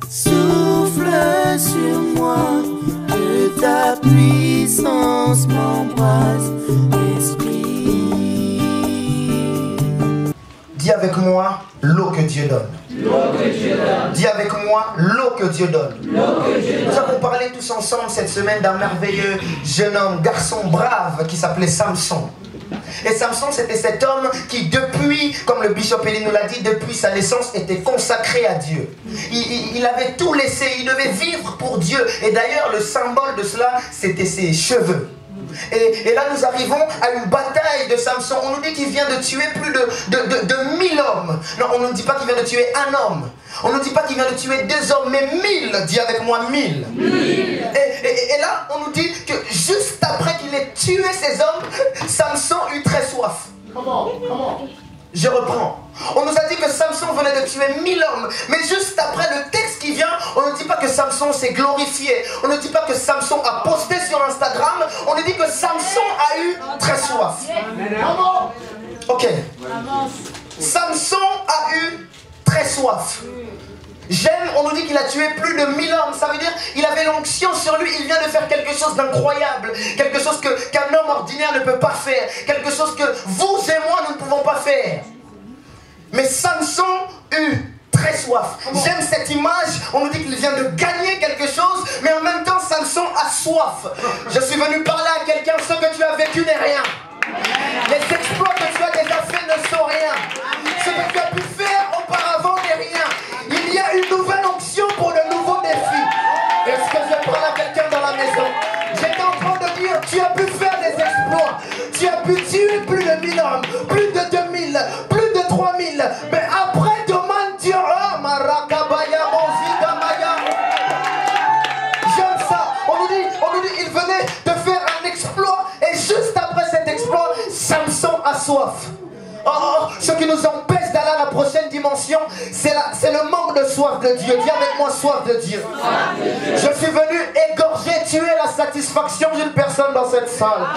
Souffle sur moi, que ta puissance m'embrase, Esprit. Dis avec moi l'eau que Dieu donne. L'eau que Dieu donne. Dis avec moi l'eau que Dieu donne. L'eau que Dieu donne. Nous avons parlé tous ensemble cette semaine d'un merveilleux jeune homme, garçon brave qui s'appelait Samson. Et Samson, c'était cet homme qui, depuis, comme le bishop Eli nous l'a dit, depuis sa naissance, était consacré à Dieu. Il avait tout laissé, il devait vivre pour Dieu. Et d'ailleurs, le symbole de cela, c'était ses cheveux. Et là, nous arrivons à une bataille de Samson. On nous dit qu'il vient de tuer plus de 1000 hommes. Non, on ne nous dit pas qu'il vient de tuer un homme. On ne nous dit pas qu'il vient de tuer 2 hommes, mais 1000. Dis avec moi 1000. Et là, on nous dit que juste après qu'il ait tué ces hommes, Samson eut très soif. Comment? Je reprends. On nous a dit que Samson venait de tuer 1000 hommes. Mais juste après le texte qui vient, on ne dit pas que Samson s'est glorifié. On ne dit pas que Samson a posté sur Instagram. On nous dit que Samson a eu très soif. Ok. Samson a eu très soif. J'aime, on nous dit qu'il a tué plus de 1000 hommes. Ça veut dire qu'il avait l'onction sur lui. Il vient de faire quelque chose d'incroyable. Quelque chose qu'un homme ordinaire ne peut pas faire. Quelque chose que vous et moi, nous ne pouvons pas faire. Mais Samson eut très soif. J'aime cette image. On nous dit qu'il vient de gagner quelque chose. Mais en même temps, Samson a soif. Je suis venu parler à quelqu'un. Ce que tu as vécu n'est rien. Les exploits que tu as déjà fait ne sont rien. Ce que tu as pu faire auparavant n'est rien. Il y a une nouvelle onction pour le nouveau défi. Est-ce que je parle à quelqu'un dans la maison? J'étais en train de dire, tu as pu faire des exploits. Tu as pu tuer plus de 1000 hommes, plus de 2000, plus de 3000. Mais après, demande Dieu. Oh, Marakabaya, Monzida, Maya. J'aime ça. On nous dit, il venait de faire un exploit. Et juste après cet exploit, Samson a soif. Ce qui nous empêche d'aller à la prochaine dimension, c'est le manque de soif de Dieu. Dis avec moi, soif de Dieu. Je suis venu égorger, tuer la satisfaction d'une personne dans cette salle.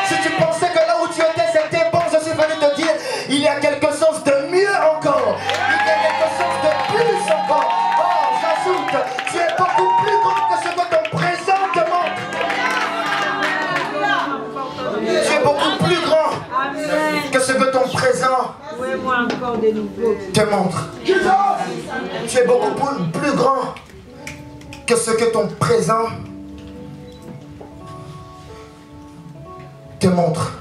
Si tu pensais que là où tu étais, c'était bon, je suis venu te dire, il y a quelque chose de mieux encore. Il y a quelque chose de plus encore. Oh, j'ajoute, tu es beaucoup plus grand que ce que ton présent te montre. Tu es beaucoup plus grand que ce que ton présent te montre. Tu es beaucoup plus grand que ce que ton présent te montre.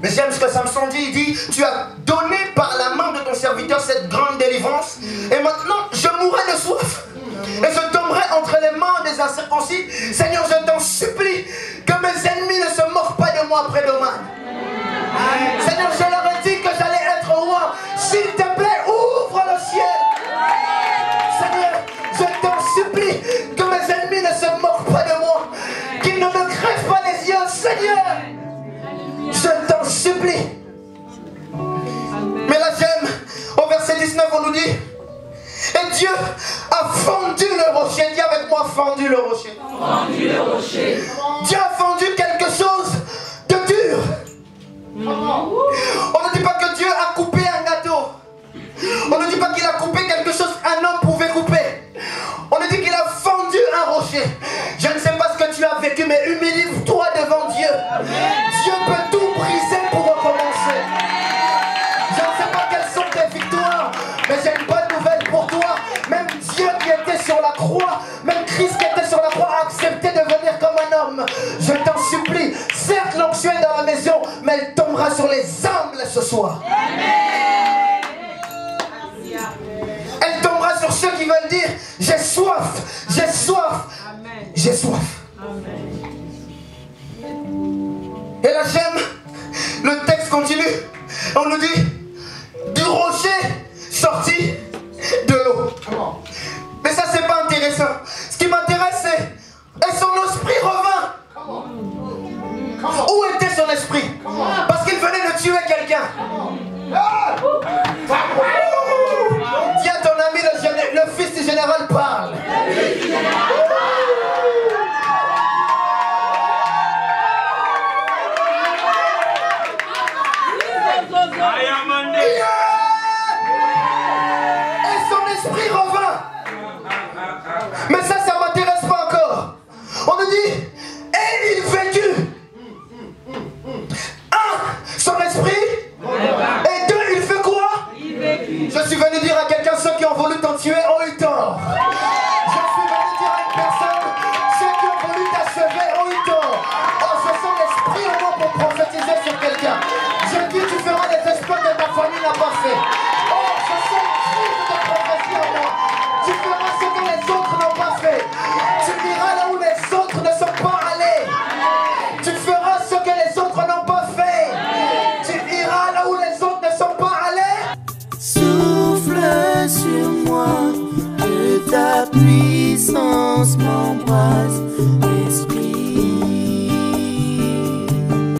Mais j'aime ce que Samson dit. Il dit, tu as donné par la main de ton serviteur cette grande délivrance. Et maintenant, je mourrai de soif. Et je tomberai entre les mains des incirconcis. Seigneur, je t'en supplie que mes ennemis ne se moquent pas de moi après-demain. Seigneur, je leur ai dit que j'allais être roi. S'il te plaît, ouvre le ciel. Seigneur, je t'en supplie que mes ennemis ne se moquent pas de moi. Qu'ils ne me crèvent pas les yeux. Seigneur, je t'en supplie. Mais là j'aime, au verset 19 on nous dit, et Dieu a fendu le rocher. Dis avec moi, fendu le rocher. Fendu le rocher. Dieu a fendu quelque chose de dur. On ne dit pas que Dieu a coupé un gâteau. On ne dit pas qu'il a coupé quelque chose qu'un homme pouvait couper. On nous dit qu'il a fendu un rocher. Je ne sais pas ce que tu as vécu, mais humilie-toi devant Dieu. Dieu peut tout briser pour recommencer. Je ne sais pas quelles sont tes victoires, mais j'ai une bonne nouvelle pour toi. Même Dieu qui était sur la croix, même Christ qui était sur la croix, a accepté de venir comme un homme. Je t'en supplie, certes l'onction est dans la maison, mais elle tombera sur les humbles ce soir. Elle tombera sur ceux qui veulent dire, j'ai soif, j'ai soif, j'ai soif. Et là j'aime, le texte continue, on nous dit, du rocher sorti de l'eau. Mais ça c'est pas intéressant. Ce qui m'intéresse c'est, et son esprit revint. Où était son esprit? Parce qu'il venait de tuer quelqu'un. Dis à ton ami, le fils du général parle. venu dire à quelqu'un, ceux qui ont voulu t'en tuer ont eu tort. Je suis venu dire à une personne, ceux qui ont voulu t'achever ont eu tort. Oh, je sens l'esprit en moi pour prophétiser sur quelqu'un. Je dis, tu feras les exploits que ta famille n'a pas fait. Oh, je sens l'esprit de ta prophétie en moi. Tu feras ce que les autres n'ont pas fait. Tu iras là où les autres ne sont pas allés. Tu feras ce que les autres n'ont pas fait. Tu iras là où les autres ne sont pas allés. Souffle sur moi, que ta puissance m'embrasse.